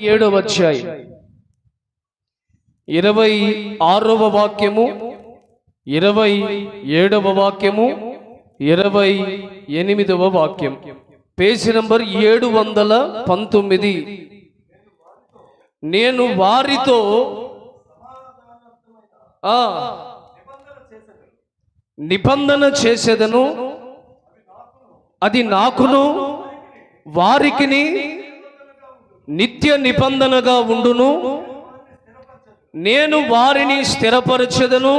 7వ అధ్యాయం 26వ వాక్యము, 27వ వాక్యము, 28వ వాక్యం. Page number 719. నేను వారితో నిబంధన చేసేదను, అది నాకును వారికిని నిత్య నిబంధనగా ఉండును. నేను వారిని స్థిరపరచెదను,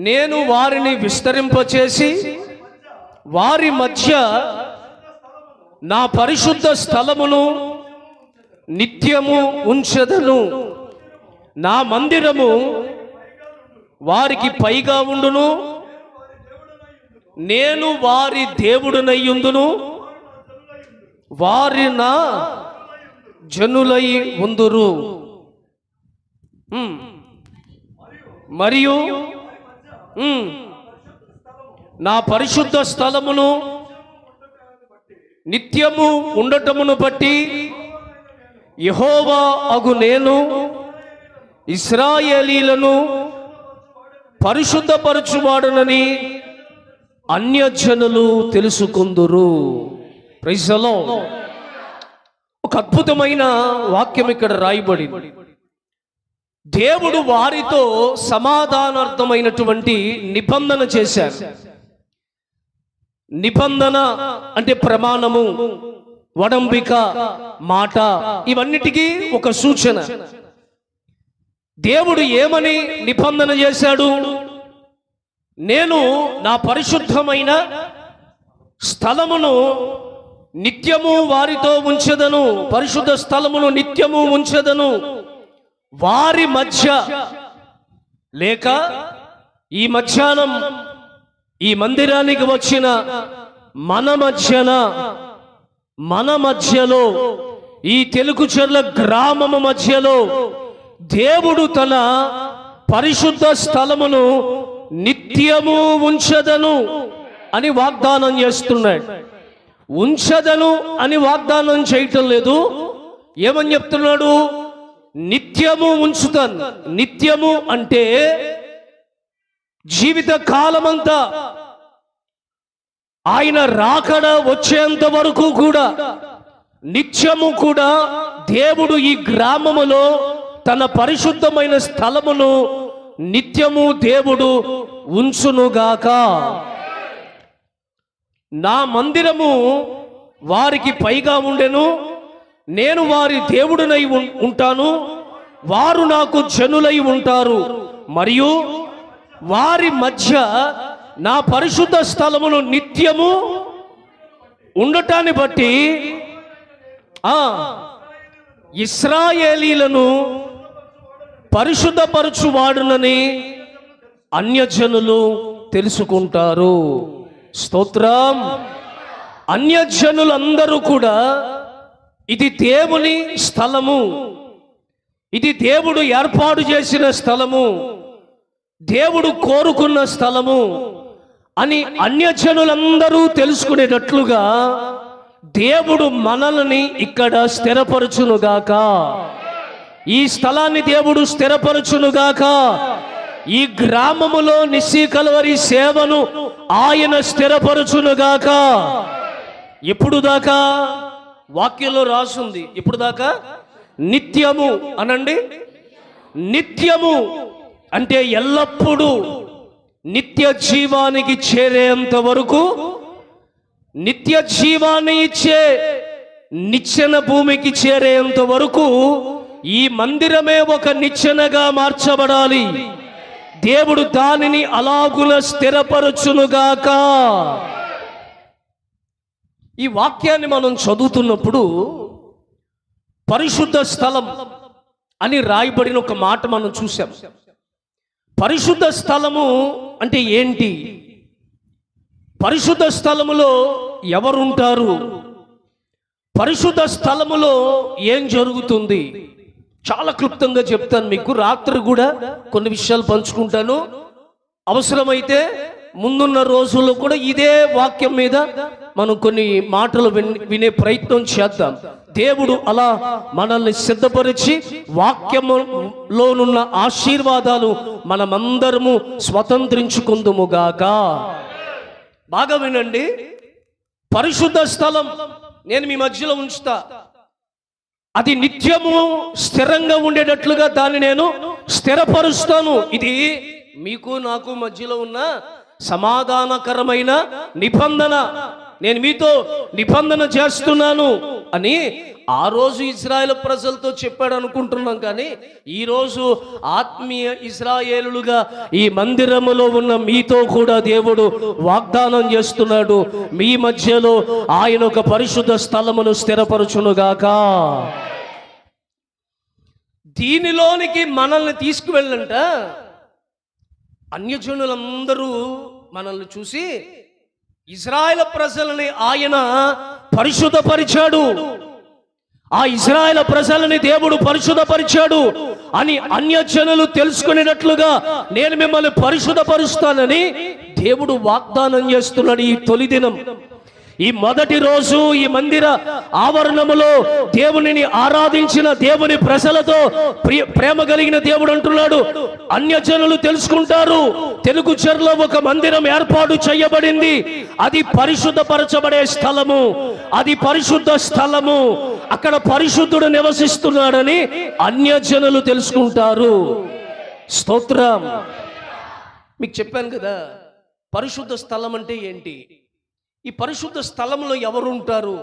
నేను వారిని విస్తరింపచేసి వారి మధ్య నా పరిశుద్ధ స్థలమును నిత్యము ఉంచెదను. నా మందిరము వారికి పైగా ఉండును, నేను వారి దేవుడనయ్యుందును, వారి నా జనులై ఉందురు. మరియు నా పరిశుద్ధ స్థలమును నిత్యము ఉండటమును బట్టి యెహోవా అగు నేను ఇశ్రాయేలీలను పరిశుద్ధపరచువాడునని అన్యజనులు తెలుసుకుందురు. Praise the lord. ఒక అద్భుతమైన వాక్యం ఇక్కడ రాయబడింది. దేవుడు వారితో సమాధానార్థమైనటువంటి నిబంధన చేశారు. నిబంధన అంటే ప్రమాణము, వడంబిక, మాట, ఇవన్నిటికీ ఒక సూచన. దేవుడు ఏమని నిబంధన చేశాడు? నేను నా పరిశుద్ధమైన స్థలమును నిత్యము వారితో ఉంచెదను, పరిశుద్ధ స్థలమును నిత్యము ఉంచెదను. వారి మధ్య లేక ఈ మధ్యాహ్నం ఈ మందిరానికి వచ్చిన మన మధ్యలో ఈ తెలుగుచెర్ల గ్రామము మధ్యలో దేవుడు తన పరిశుద్ధ స్థలమును నిత్యము ఉంచెదను అని వాగ్దానం చేస్తున్నాడు. ఉంచెదను అని వాగ్దానం చేయటం లేదు. ఏమని చెప్తున్నాడు? నిత్యము ఉంచుతాను. నిత్యము అంటే జీవిత కాలమంతా, ఆయన రాకడ వచ్చేంత వరకు కూడా, నిత్యము కూడా దేవుడు ఈ గ్రామములో తన పరిశుద్ధమైన స్థలమును నిత్యము దేవుడు ఉంచునుగాక. నా మందిరము వారికి పైగా ఉండెను, నేను వారి దేవుడునై ఉంటాను, వారు నాకు జనులై ఉంటారు. మరియు వారి మధ్య నా పరిశుద్ధ స్థలమును నిత్యము ఉండటాన్ని బట్టి ఇశ్రాయేలీలను పరిశుద్ధపరచువాడునని అన్యజనులు తెలుసుకుంటారు. స్తోత్రం. అన్యజనులందరూ కూడా ఇది దేవుని స్థలము, ఇది దేవుడు ఏర్పాటు చేసిన స్థలము, దేవుడు కోరుకున్న స్థలము అని అన్యజనులందరూ తెలుసుకునేటట్లుగా దేవుడు మనల్ని ఇక్కడ స్థిరపరచునుగాక. ఈ స్థలాన్ని దేవుడు స్థిరపరచునుగాక. ఈ గ్రామములో నిస్సీ కల్వరి సేవను ఆయన స్థిరపరచునుగాక. ఎప్పుడు దాకా? వాక్యంలో రాసుంది. ఎప్పుడు దాకా? నిత్యము అనండి. నిత్యము అంటే ఎల్లప్పుడూ, నిత్య జీవానికి చేరేంత వరకు, నిత్య జీవాన్ని ఇచ్చే నిచ్చెన భూమికి చేరేంత వరకు ఈ మందిరమే ఒక నిచ్చెనగా మార్చబడాలి. దేవుడు దానిని అలాగున స్థిరపరచునుగాక. ఈ వాక్యాన్ని మనం చదువుతున్నప్పుడు పరిశుద్ధ స్థలం అని రాయబడిన ఒక మాట మనం చూసాం. పరిశుద్ధ స్థలము అంటే ఏంటి? పరిశుద్ధ స్థలములో ఎవరుంటారు? పరిశుద్ధ స్థలములో ఏం జరుగుతుంది? చాలా క్లుప్తంగా చెప్తాను మీకు. రాత్రి కూడా కొన్ని విషయాలు పంచుకుంటాను. అవసరమైతే ముందున్న రోజుల్లో కూడా ఇదే వాక్యం మీద మనం కొన్ని మాటలు వినే ప్రయత్నం చేద్దాం. దేవుడు అలా మనల్ని సిద్ధపరిచి వాక్యములోనున్న ఆశీర్వాదాలు మనమందరము స్వతంత్రించుకుందుముగాక. బాగా వినండి, పరిశుద్ధ స్థలం నేను మీ మధ్యలో ఉంచుతా. అది నిత్యము స్థిరంగా ఉండేటట్లుగా దాన్ని నేను స్థిరపరుస్తాను. ఇది మీకు నాకు మధ్యలో ఉన్న సమాధానకరమైన నిబంధన. నేను మీతో నిబంధన చేస్తున్నాను అని ఆ రోజు ఇజ్రాయేల్ ప్రజలతో చెప్పాడు అనుకుంటున్నాం. కానీ ఈరోజు ఆత్మీయ ఇజ్రాయేలులుగా ఈ మందిరములో ఉన్న మీతో కూడా దేవుడు వాగ్దానం చేస్తున్నాడు. మీ మధ్యలో ఆయన ఒక పరిశుద్ధ స్థలమును స్థిరపరచునుగాక. దీనిలోనికి మనల్ని తీసుకువెళ్ళంట అన్యజనులందరూ మనల్ని చూసి ఇజ్రాయేల్ ప్రజలని ఆయన పరిశుద్ధపరిచాడు, ఆ ఇజ్రాయేల్ ప్రజలని దేవుడు పరిశుద్ధపరిచాడు అని అన్యజనులు తెలుసుకునేటట్లుగా నేను మిమ్మల్ని పరిశుద్ధపరుస్తానని దేవుడు వాగ్దానం చేస్తున్నాడు. ఈ తొలి దినం, ఈ మొదటి రోజు ఈ మందిర ఆవరణములో దేవునిని ఆరాధించిన దేవుని ప్రజలతో ప్రేమ కలిగిన దేవుడు అంటున్నాడు, అన్యజనులు తెలుసుకుంటారు తెలుగు చెర్లో ఒక మందిరం ఏర్పాటు చేయబడింది, అది పరిశుద్ధపరచబడే స్థలము, అది పరిశుద్ధ స్థలము, అక్కడ పరిశుద్ధుడు నివసిస్తున్నాడని అన్యజనులు తెలుసుకుంటారు. స్తోత్రం. మీకు చెప్పాను కదా పరిశుద్ధ స్థలం అంటే ఏంటి, ఈ పరిశుద్ధ స్థలంలో ఎవరు ఉంటారు,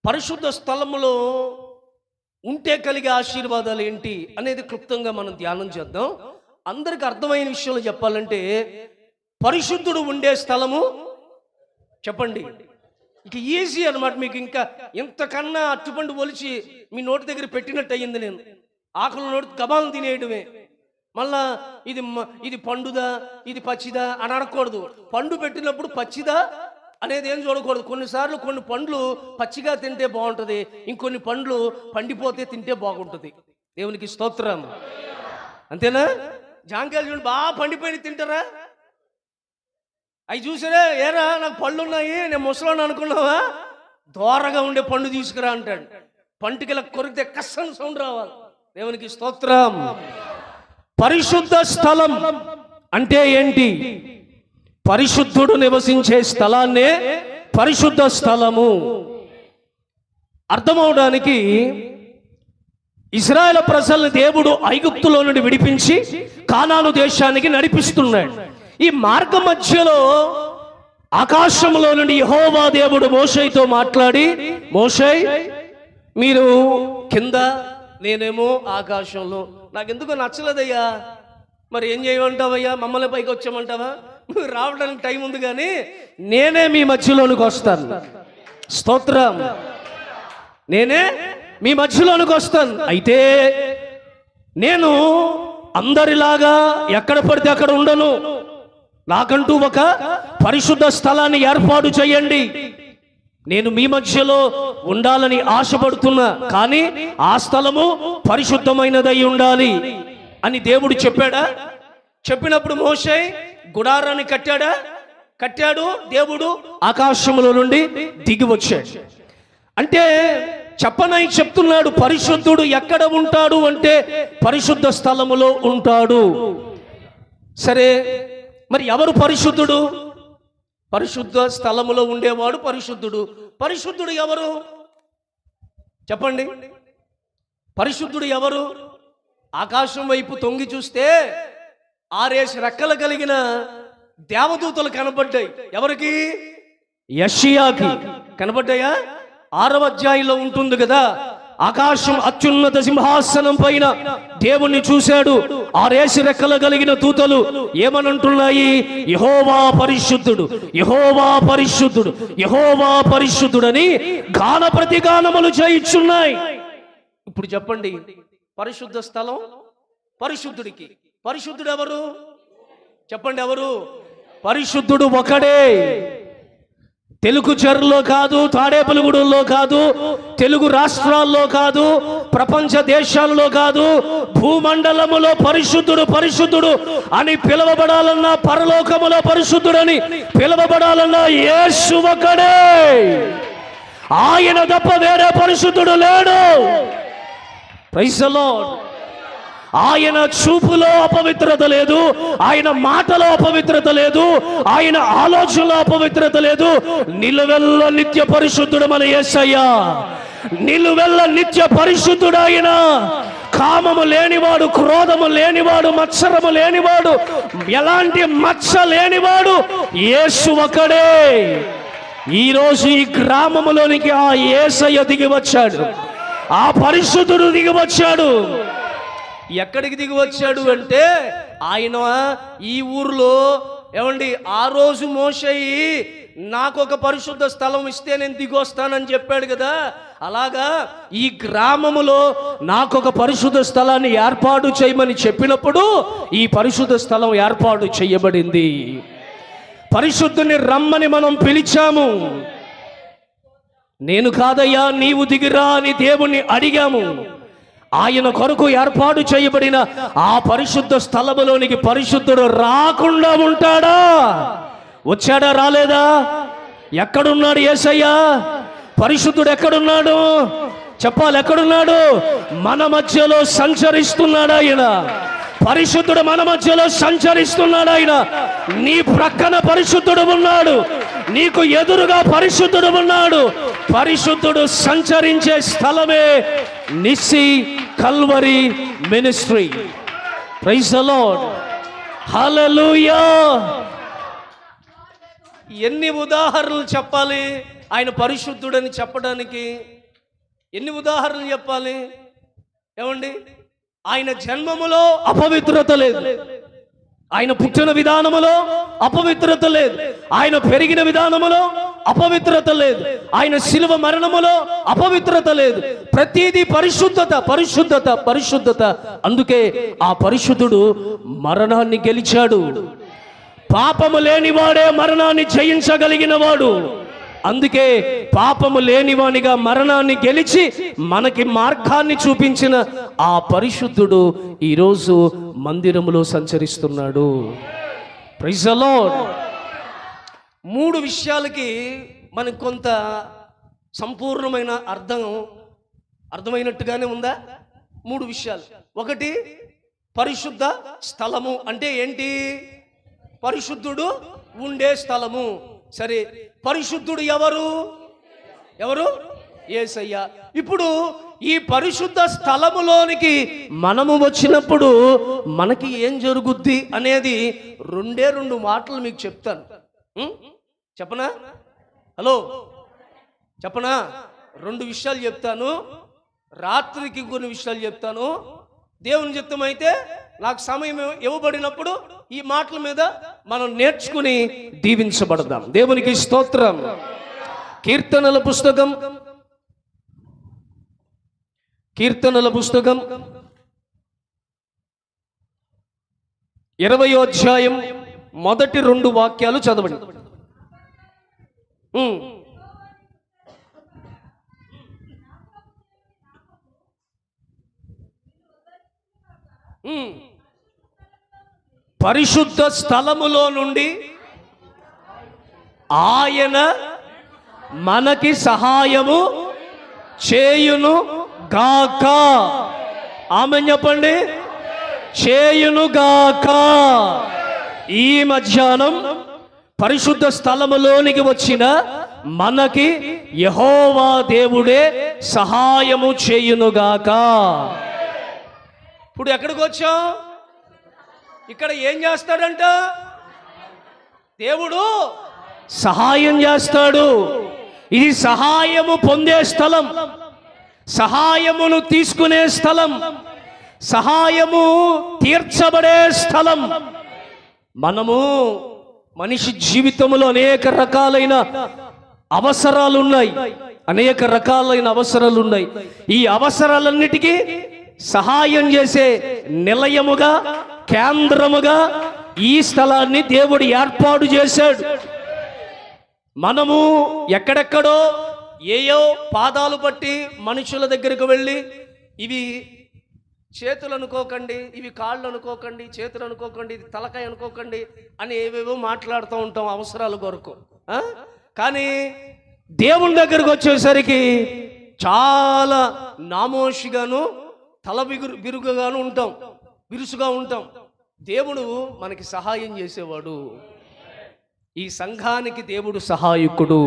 పరిశుద్ధ స్థలంలో ఉంటే కలిగే ఆశీర్వాదాలు ఏంటి అనేది క్లుప్తంగా మనం ధ్యానం చేద్దాం. అందరికి అర్థమైన విషయంలో చెప్పాలంటే పరిశుద్ధుడు ఉండే స్థలము చెప్పండి, ఇక ఈజీ అనమాట. మీకు ఇంకా ఇంతకన్నా అట్టుపండు ఒలిచి మీ నోటి దగ్గర పెట్టినట్టు అయ్యింది. నేను ఆకుల నోటి గబాలను తినేయడమే. మళ్ళా ఇది పండుదా ఇది పచ్చిదా అని అనకూడదు. పండు పెట్టినప్పుడు పచ్చిదా అనేది ఏం చూడకూడదు. కొన్నిసార్లు కొన్ని పండ్లు పచ్చిగా తింటే బాగుంటుంది, ఇంకొన్ని పండ్లు పండిపోతే తింటే బాగుంటుంది. దేవునికి స్తోత్రం. అంతేనా? జాంకాయలు చూడండి, బాగా పండిపోయి తింటారా? అవి చూసారా, ఏరా నాకు పళ్ళు ఉన్నాయి నేను ముసలాన్ని అనుకున్నావా, దోరగా ఉండే పండు తీసుకురా అంటాడు. పంటికి కొరికితే కస్సని సౌండ్ రావాలి. దేవునికి స్తోత్రం. పరిశుద్ధ స్థలం అంటే ఏంటి? పరిశుద్ధుడు నివసించే స్థలాన్నే పరిశుద్ధ స్థలము. అర్థమవడానికి ఇశ్రాయేలు ప్రజల్ని దేవుడు ఐగుప్తులో నుండి విడిపించి కానాను దేశానికి నడిపిస్తున్నాడు. ఈ మార్గ మధ్యలో ఆకాశంలో నుండి యెహోవా దేవుడు మోషేతో మాట్లాడి, మోషే మీరు కింద, నేనేమో ఆకాశంలో. నాకెందుకో నచ్చలేదయ్యా, మరి ఏం చేయమంటావయ్యా, మమ్మల్ని పైకి వచ్చామంటావా? నువ్వు రావడానికి టైం ఉంది, కానీ నేనే మీ మధ్యలోనికి వస్తాను. స్తోత్రం. నేనే మీ మధ్యలోనికి వస్తాను. అయితే నేను అందరిలాగా ఎక్కడ పడితే అక్కడ ఉండను. నాకంటూ ఒక పరిశుద్ధ స్థలాన్ని ఏర్పాటు చేయండి. నేను మీ మధ్యలో ఉండాలని ఆశపడుతున్నా, కానీ ఆ స్థలము పరిశుద్ధమైనదై ఉండాలి అని దేవుడు చెప్పాడా? చెప్పినప్పుడు మోషే గుడారాన్ని కట్టాడు. దేవుడు ఆకాశములో నుండి దిగి వచ్చాడు. అంటే చెప్పనై చెప్తున్నాడు, పరిశుద్ధుడు ఎక్కడ ఉంటాడు అంటే పరిశుద్ధ స్థలములో ఉంటాడు. సరే, మరి ఎవరు పరిశుద్ధుడు? పరిశుద్ధ స్థలములో ఉండేవాడు పరిశుద్ధుడు. పరిశుద్ధుడు ఎవరు చెప్పండి? పరిశుద్ధుడు ఎవరు? ఆకాశం వైపు తొంగి చూస్తే 6 రెక్కలు కలిగిన దేవదూతలు కనబడ్డాయి. ఎవరికి? యెషయాకి కనబడ్డాయా? 6వ అధ్యాయంలో ఉంటుంది కదా, ఆకాశం అత్యున్నత సింహాసనం పైన దేవుణ్ణి చూశాడు. 6 రెక్కలు కలిగిన దూతలు ఏమనంటున్నాయి? యెహోవా పరిశుద్ధుడు, యెహోవా పరిశుద్ధుడు, యెహోవా పరిశుద్ధుడని గాన ప్రతిగానములు చేయుచున్నాయి. ఇప్పుడు చెప్పండి, పరిశుద్ధ స్థలం పరిశుద్ధుడికి. పరిశుద్ధుడు ఎవరు చెప్పండి? ఎవరు? పరిశుద్ధుడు ఒకడే. తెలుగు చెరులో కాదు, తాడేపల్లిగూడెంలో కాదు, తెలుగు రాష్ట్రాల్లో కాదు, ప్రపంచ దేశాల్లో కాదు, భూమండలములో పరిశుద్ధుడు పరిశుద్ధుడు అని పిలువబడాలన్నా, పరలోకములో పరిశుద్ధుడని పిలువబడాలన్నా యేసు ఒకడే. ఆయన తప్ప వేరే పరిశుద్ధుడు లేడు. Praise the Lord. ఆయన చూపులో అపవిత్రత లేదు, ఆయన మాటలో అపవిత్రత లేదు, ఆయన ఆలోచనలో అపవిత్రత లేదు. నిలువెల్ల నిత్య పరిశుద్ధుడు మన యేసయ్య. నిలువెల్ల నిత్య పరిశుద్ధుడు ఆయన. కామము లేనివాడు, క్రోధము లేనివాడు, మత్సరము లేనివాడు, ఎలాంటి మచ్చ లేనివాడు యేసు ఒక్కడే. ఈరోజు ఈ గ్రామములోనికి ఆ యేసయ్య దిగి వచ్చాడు, ఆ పరిశుద్ధుడు దిగి వచ్చాడు. ఎక్కడికి దిగి వచ్చాడు అంటే, ఆయన ఈ ఊర్లో ఏమండి ఆ రోజు మోషయి నాకు ఒక పరిశుద్ధ స్థలం ఇస్తే నేను దిగి వస్తానని చెప్పాడు కదా, అలాగా ఈ గ్రామములో నాకు ఒక పరిశుద్ధ స్థలాన్ని ఏర్పాటు చేయమని చెప్పినప్పుడు ఈ పరిశుద్ధ స్థలం ఏర్పాటు చేయబడింది. పరిశుద్ధుని రమ్మని మనం పిలిచాము. నేను కాదయ్యా నీవు దిగిరా అని దేవుణ్ణి అడిగాము. ఆయన కొరకు ఏర్పాటు చేయబడిన ఆ పరిశుద్ధ స్థలములోనికి పరిశుద్ధుడు రాకుండా ఉంటాడా? వచ్చాడా? రాలేదా? ఎక్కడున్నాడు యేసయ్య? పరిశుద్ధుడు ఎక్కడున్నాడు? చెప్పాలి, ఎక్కడున్నాడు? మన మధ్యలో సంచరిస్తున్నాడు ఆయన. పరిశుద్ధుడు మన మధ్యలో సంచరిస్తున్నాడు ఆయన. నీ ప్రక్కన పరిశుద్ధుడు ఉన్నాడు, నీకు ఎదురుగా పరిశుద్ధుడు ఉన్నాడు. పరిశుద్ధుడు సంచరించే స్థలమే Nissi Calvary ministry. Praise the Lord. Hallelujah. ఎన్ని ఉదాహరణలు చెప్పాలి ఆయన పరిశుద్ధుడని చెప్పడానికి? ఎన్ని ఉదాహరణలు చెప్పాలి? ఏమండి, ఆయన జన్మములో అపవిత్రత లేదు, ఆయన పుట్టిన విధానములో అపవిత్రత లేదు, ఆయన పెరిగిన విధానములో అపవిత్రత లేదు, ఆయన శిలువ మరణములో అపవిత్రత లేదు. ప్రతిదీ పరిశుద్ధత, పరిశుద్ధత, పరిశుద్ధత. అందుకే ఆ పరిశుద్ధుడు మరణాన్ని గెలిచాడు. పాపము లేనివాడే మరణాన్ని జయించగలిగిన వాడు. అందుకే పాపము లేనివానిగా మరణాన్ని గెలిచి మనకి మార్గాన్ని చూపించిన ఆ పరిశుద్ధుడు ఈరోజు మందిరములో సంచరిస్తున్నాడు. Praise the lord. 3 విషయాలకి మనకు కొంత సంపూర్ణమైన అర్థమైనట్టుగానే ఉందా? 3 విషయాలు. ఒకటి, పరిశుద్ధ స్థలము అంటే ఏంటి? పరిశుద్ధుడు ఉండే స్థలము. సరే, పరిశుద్ధుడు ఎవరు? ఎవరు? యేసయ్య. ఇప్పుడు ఈ పరిశుద్ధ స్థలములోనికి మనము వచ్చినప్పుడు మనకి ఏం జరుగుద్ది అనేది 2 మాటలు మీకు చెప్తాను. చెప్పనా? హలో, చెప్పనా? 2 విషయాలు చెప్తాను. రాత్రికి కొన్ని విషయాలు చెప్తాను. దేవుని చిత్తమైతే నాకు సమయం ఇవ్వబడినప్పుడు ఈ మాటల మీద మనం నేర్చుకుని దీవించబడదాం. దేవునికి స్తోత్రం. కీర్తనల పుస్తకం 20వ అధ్యాయం మొదటి 2 వాక్యాలు చదవండి. పరిశుద్ధ స్థలములో నుండి ఆయన మనకి సహాయము చేయును గాక. ఆమేన్ చెప్పండి. చేయును గాక. ఈ మధ్యాహ్నం పరిశుద్ధ స్థలములోనికి వచ్చిన మనకి యెహోవా దేవుడే సహాయము చేయును గాక. ఇప్పుడు ఎక్కడికి వచ్చాం? ఇక్కడ ఏం చేస్తాడంట? దేవుడు సహాయం చేస్తాడు. ఇది సహాయము పొందే స్థలం, సహాయమును తీసుకునే స్థలం, సహాయము తీర్చబడే స్థలం. మనము మనిషి జీవితంలో అనేక రకాలైన అవసరాలు ఉన్నాయి, అనేక రకాలైన అవసరాలు ఉన్నాయి. ఈ అవసరాలన్నిటికీ సహాయం చేసే నిలయముగా, కేంద్రముగా ఈ స్థలాన్ని దేవుడు ఏర్పాటు చేశాడు. మనము ఎక్కడెక్కడో ఏయో పాదాలు పట్టి మనుషుల దగ్గరకు వెళ్ళి, ఇవి చేతులు అనుకోకండి, ఇవి కాళ్ళు అనుకోకండి, చేతులు అనుకోకండి, ఇది తలకాయ అనుకోకండి అని ఏవేవో మాట్లాడుతూ ఉంటాం అవసరాల కొరకు. కానీ దేవుని దగ్గరకు వచ్చేసరికి చాలా నామోషిగాను బిరుగుగాను ఉంటాం, బిరుసుగా ఉంటాం. దేవుడు మనకి సహాయం చేసేవాడు. ఈ సంఘానికి దేవుడు సహాయకుడు.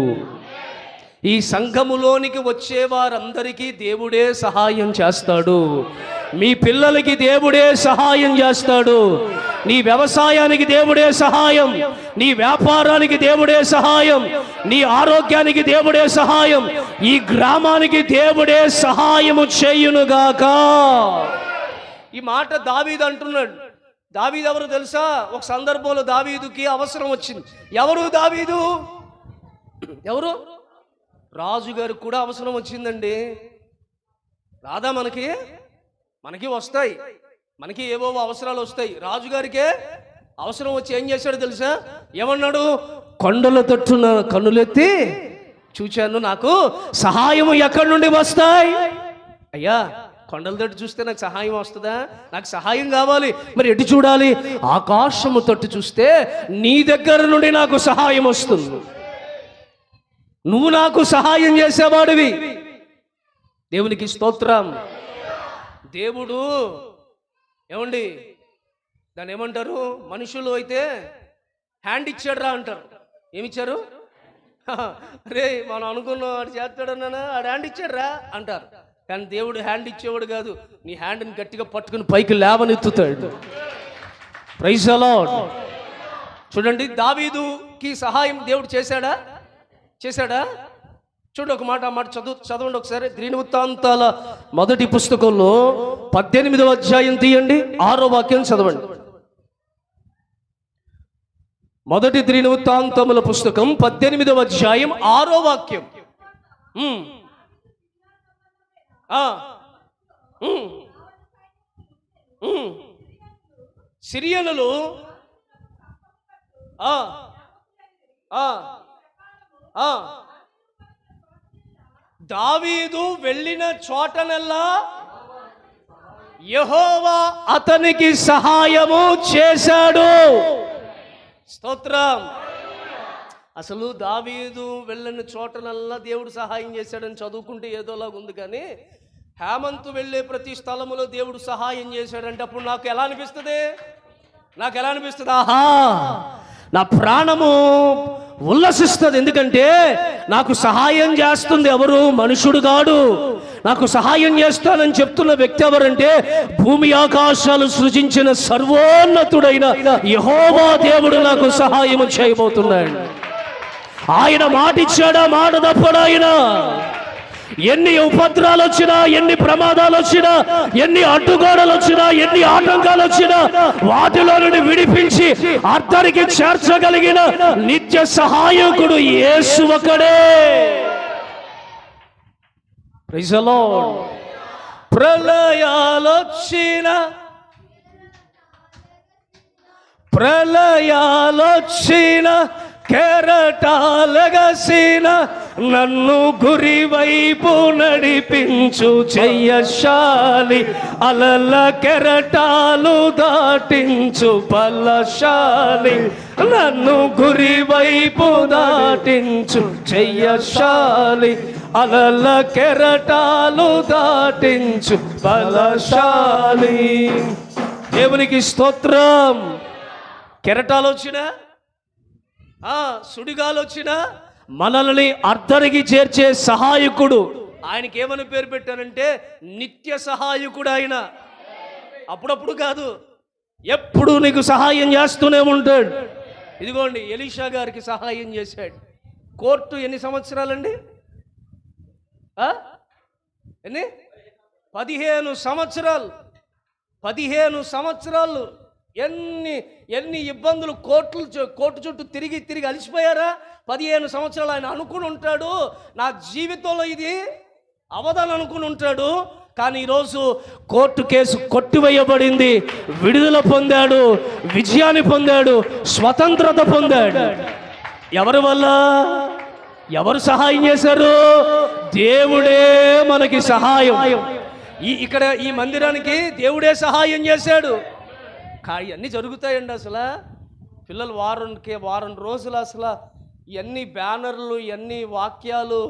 ఈ సంఘములోనికి వచ్చే వారందరికీ దేవుడే సహాయం చేస్తాడు. మీ పిల్లలకి దేవుడే సహాయం చేస్తాడు. నీ వ్యవసాయానికి దేవుడే సహాయం, నీ వ్యాపారానికి దేవుడే సహాయం, నీ ఆరోగ్యానికి దేవుడే సహాయం, ఈ గ్రామానికి దేవుడే సహాయము చేయునుగాక. ఈ మాట దావీదు అంటున్నాడు. దావీదు ఎవరు తెలుసా? ఒక సందర్భంలో దావీదుకి అవసరం వచ్చింది. ఎవరు దావీదు? ఎవరు? రాజుగారికి కూడా అవసరం వచ్చిందండి. రాదా? మనకి వస్తాయి, మనకి ఏవో అవసరాలు వస్తాయి. రాజుగారికే అవసరం వచ్చి ఏం చేశాడు తెలుసా? ఏమన్నాడు? కొండల తట్టున కన్నులెత్తి చూచాను, నాకు సహాయం ఎక్కడి నుండి వస్తాయి? అయ్యా, కొండల తట్టు చూస్తే నాకు సహాయం వస్తుందా? నాకు సహాయం కావాలి. మరి ఎటు చూడాలి? ఆకాశము తట్టు చూస్తే నీ దగ్గర నుండి నాకు సహాయం వస్తుంది. నువ్వు నాకు సహాయం చేసేవాడివి. దేవునికి స్తోత్రం. దేవుడు ఏమండి, దాన్ని ఏమంటారు? మనుషులు అయితే హ్యాండ్ ఇచ్చాడురా అంటారు. ఏమిచ్చారు? రే, మనం అనుకున్నాం వాడు చేస్తాడన్నా, ఆడు హ్యాండ్ ఇచ్చాడురా అంటారు. కానీ దేవుడు హ్యాండ్ ఇచ్చేవాడు కాదు. నీ హ్యాండ్ని గట్టిగా పట్టుకుని పైకి లేవనెత్తుతాడు. Praise the lord. చూడండి, దావీదుకి సహాయం దేవుడు చేశాడా? చూడండి, ఒక మాట చదవండి ఒకసారి. దినవృత్తాంతాల మొదటి పుస్తకంలో 18వ అధ్యాయం తీయండి, 6వ వాక్యం చదవండి. మొదటి దినవృత్తాంతముల పుస్తకం 18వ అధ్యాయం 6వ వాక్యం. సిరియనులు దావీదు వెళ్ళిన చోటనల్లా యెహోవా అతనికి సహాయము చేశాడు. స్తోత్రం. అసలు దావీదు వెళ్ళిన చోటనల్లా దేవుడు సహాయం చేశాడని చదువుకుంటే ఏదోలాగా ఉంది, కానీ హేమంతు వెళ్ళే ప్రతి స్థలములో దేవుడు సహాయం చేశాడంటే అప్పుడు నాకు ఎలా అనిపిస్తుంది? ఆహా, నా ప్రాణము ఉల్లసిస్తుంది. ఎందుకంటే నాకు సహాయం చేస్తుంది ఎవరు? మనుషుడు కాడు. నాకు సహాయం చేస్తానని చెప్తున్న వ్యక్తి ఎవరంటే భూమి ఆకాశాలు సృజించిన సర్వోన్నతుడైన యెహోవా దేవుడు నాకు సహాయం చేయబోతున్నాడు. ఆయన మాట ఇచ్చాడా? మాట తప్పడా ఆయన? ఎన్ని ఉపద్రాలు వచ్చినా, ఎన్ని ప్రమాదాలు వచ్చినా, ఎన్ని అడ్డుగోడలు వచ్చినా, ఎన్ని ఆటంకాలు వచ్చినా వాటిలో నుండి విడిపించి అద్దరికి చేర్చగలిగిన నిత్య సహాయకుడు యేసు ఒకడే. Praise the Lord. ప్రళయాలొచ్చిన కెరటాలగసిన నన్ను గురి వైపు నడిపించు చెయ్యశాలి, అలల కెరటాలు దాటించు బలశాలి, నన్ను గురి వైపు దాటించు చెయ్యశాలి, అలల కెరటాలు దాటించు బలశాలి. దేవునికి స్తోత్రం. కెరటాలు వచ్చినా, సుడిగాలు వచ్చినా మనల్ని అర్ధరికి చేర్చే సహాయకుడు. ఆయనకి ఏమని పేరు పెట్టారంటే నిత్య సహాయకుడు. ఆయన అప్పుడప్పుడు కాదు, ఎప్పుడు నీకు సహాయం చేస్తూనే ఉంటాడు. ఇదిగోండి, ఎలీషా గారికి సహాయం చేశాడు. కోర్టు ఎన్ని సంవత్సరాలండి? ఎన్ని? 15 సంవత్సరాలు. 15 సంవత్సరాలు. ఎన్ని ఇబ్బందులు. కోర్టు చుట్టూ తిరిగి అలసిపోయారా? 15 సంవత్సరాలు ఆయన అనుకుని ఉంటాడు, నా జీవితంలో ఇది అవదని అనుకుని ఉంటాడు. కానీ ఈరోజు కోర్టు కేసు కొట్టివేయబడింది, విడుదల పొందాడు, విజయాన్ని పొందాడు, స్వతంత్రత పొందాడు. ఎవరి వల్ల? ఎవరు సహాయం చేశారు? దేవుడే మనకి సహాయం. ఇక్కడ ఈ మందిరానికి దేవుడే సహాయం చేశాడు. అన్నీ జరుగుతాయండి. అసలు పిల్లలు వారం రోజులు అసలు ఇవన్నీ బ్యానర్లు, ఇవన్నీ వాక్యాలు,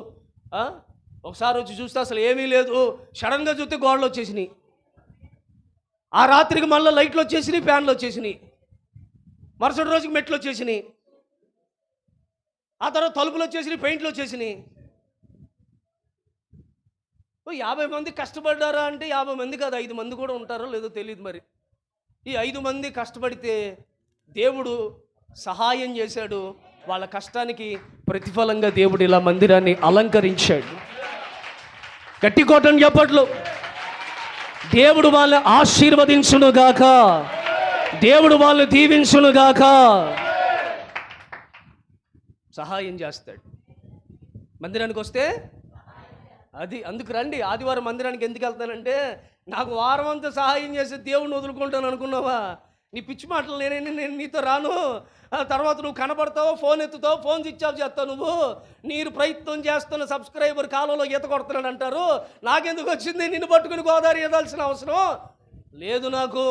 ఒకసారి వచ్చి చూస్తే అసలు ఏమీ లేదు. సడన్గా చూస్తే గోడలు వచ్చేసినాయి. ఆ రాత్రికి మళ్ళీ లైట్లు వచ్చేసినాయి, ఫ్యాన్లు వచ్చేసినాయి. మరుసటి రోజుకి మెట్లు వచ్చేసినాయి. ఆ తర్వాత తలుపులు వచ్చేసినాయి, పెయింట్లు వచ్చేసినాయి. 50 మంది కష్టపడ్డారా అంటే 50 మంది కాదు, 5 మంది కూడా ఉంటారో లేదో తెలియదు. మరి ఈ 5 మంది కష్టపడితే దేవుడు సహాయం చేశాడు. వాళ్ళ కష్టానికి ప్రతిఫలంగా దేవుడు ఇలా మందిరాన్ని అలంకరించాడు. గట్టి కొట్టండి చప్పట్లు. దేవుడు వాళ్ళని ఆశీర్వదించునుగాక, దేవుడు వాళ్ళని దీవించునుగాక. సహాయం చేస్తాడు. మందిరానికి వస్తే అది అందుకు రండి. ఆదివారం మందిరానికి ఎందుకు వెళ్తానంటే, నాకు వారం అంతా సహాయం చేసి దేవుడిని వదులుకుంటాను అనుకున్నావా? నీ పిచ్చి మాటలు నేను నీతో రాను. తర్వాత నువ్వు కనబడతావు, ఫోన్ ఎత్తుతావు, ఫోన్ స్విచ్ ఆఫ్ చేస్తావు. నువ్వు నీరు ప్రయత్నం చేస్తున్న సబ్స్క్రైబర్ కాలంలో ఈత కొడుతున్నాడు అంటారు. నాకెందుకు వచ్చింది నిన్ను పట్టుకుని గోదావరి ఈదాల్సిన అవసరం లేదు నాకు.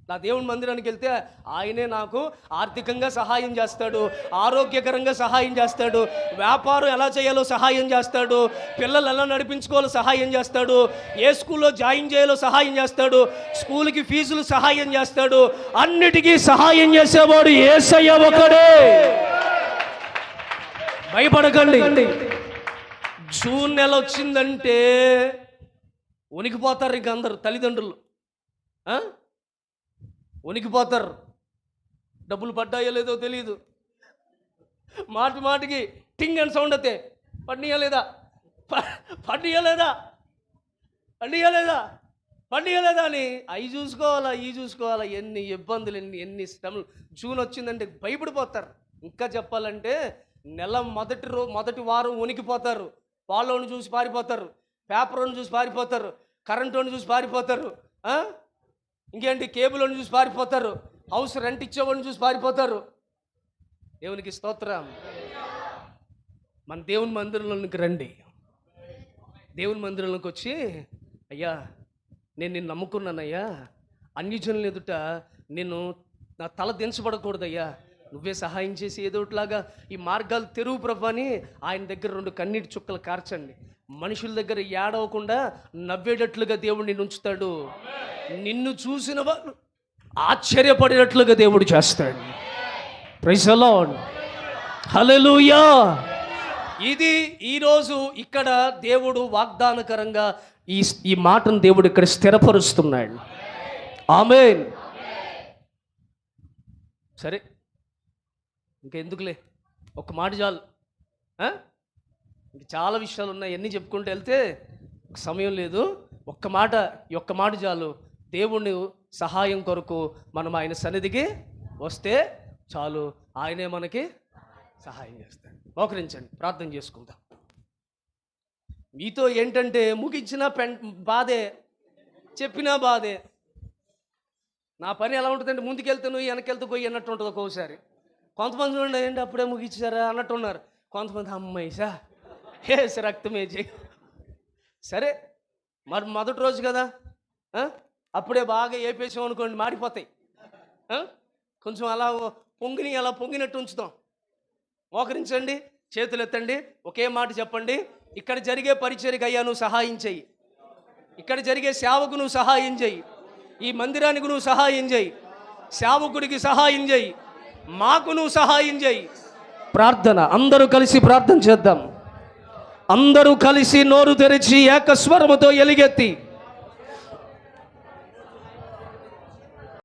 నా దేవుని మందిరానికి వెళ్తే ఆయనే నాకు ఆర్థికంగా సహాయం చేస్తాడు, ఆరోగ్యకరంగా సహాయం చేస్తాడు, వ్యాపారం ఎలా చేయాలో సహాయం చేస్తాడు, పిల్లలు ఎలా నడిపించుకోవాలో సహాయం చేస్తాడు, ఏ స్కూల్లో జాయిన్ చేయాలో సహాయం చేస్తాడు, స్కూల్కి ఫీజులు సహాయం చేస్తాడు. అన్నిటికీ సహాయం చేసేవాడు యేసయ్య ఒకడే. భయపడకండి. జూన్ నెల వచ్చిందంటే వణికిపోతారు. ఇక అందరు తల్లిదండ్రులు వణికిపోతారు. డబ్బులు పడ్డాయో లేదో తెలియదు. మాటికి టింగ్ అని సౌండ్ అయితే పడియలేదా అని అవి చూసుకోవాలా, ఈ చూసుకోవాలా, ఎన్ని ఇబ్బందులు, ఎన్ని శ్రమలు. జూన్ వచ్చిందంటే భయపడిపోతారు. ఇంకా చెప్పాలంటే నెల మొదటి వారం వణికిపోతారు. వాళ్ళని చూసి పారిపోతారు, పేపర్ని చూసి పారిపోతారు, కరెంటుని చూసి పారిపోతారు, ఇంకేంటి కేబుల్ని చూసి పారిపోతారు, హౌస్ రెంట్ ఇచ్చేవాడిని చూసి పారిపోతారు. దేవునికి స్తోత్రం. మన దేవుని మందిరంలోనికి రండి. దేవుని మందిరంలోకి వచ్చి, అయ్యా నేను నిన్ను నమ్ముకున్నానయ్యా, అన్యజనుల ఎదుట నేను నా తల దించబడకూడదయ్యా, నువ్వే సహాయం చేసి ఏదోట్లాగా ఈ మార్గాలు తెరువు ప్రభు అని ఆయన దగ్గర 2 కన్నీటి చుక్కలు కార్చండి. మనుషుల దగ్గర ఏడవకుండా నవ్వేటట్లుగా దేవుడు నిన్ను ఉంచుతాడు. నిన్ను చూసిన వారు ఆశ్చర్యపడేటట్లుగా దేవుడు చేస్తాడు. Praise the Lord. హల్లెలూయా. ఇది ఈరోజు ఇక్కడ దేవుడు వాగ్దానకరంగా ఈ మాటను దేవుడు ఇక్కడ స్థిరపరుస్తున్నాడు. ఆమేన్. సరే, ఇంకెందుకులే, ఒక మాట చాలు. ఇంక చాలా విషయాలు ఉన్నాయి, ఎన్ని చెప్పుకుంటూ వెళ్తే సమయం లేదు. ఒక్క మాట చాలు. దేవుని సహాయం కొరకు మనం ఆయన సన్నిధికి వస్తే చాలు, ఆయనే మనకి సహాయం చేస్తాడు. మోకరించండి, ప్రార్థన చేసుకుందాం. మీతో ఏంటంటే ముగించినా బాధే, చెప్పినా బాధే. నా పని ఎలా ఉంటుందంటే ముందుకెళ్తే నువ్వు వెనకెళ్తూ పోయి అన్నట్టు ఉంటుంది ఒక్కోసారి. కొంతమంది చూడండి ఏంటి అప్పుడే ముగించారా అన్నట్టున్నారు. కొంతమంది అమ్మాయిసా రక్తమే చేయి. సరే, మరి మొదటి రోజు కదా, అప్పుడే బాగా ఏపేసాం అనుకోండి, మాడిపోతాయి. కొంచెం అలా పొంగినట్టు ఉంచుతాం. మోకరించండి, చేతులు ఎత్తండి, ఒకే మాట చెప్పండి. ఇక్కడ జరిగే పరిచర్యకు అయ్యా నువ్వు సహాయం చెయ్యి. ఇక్కడ జరిగే సేవకు నువ్వు సహాయం చెయ్యి. ఈ మందిరానికి నువ్వు సహాయం చెయ్యి. సేవకుడికి సహాయం చెయ్యి. మాకు నువ్వు సహాయం చెయ్యి. ప్రార్థన, అందరూ కలిసి ప్రార్థన చేద్దాం. అందరూ కలిసి నోరు తెరిచి ఏకస్వరముతో ఎలుగెత్తి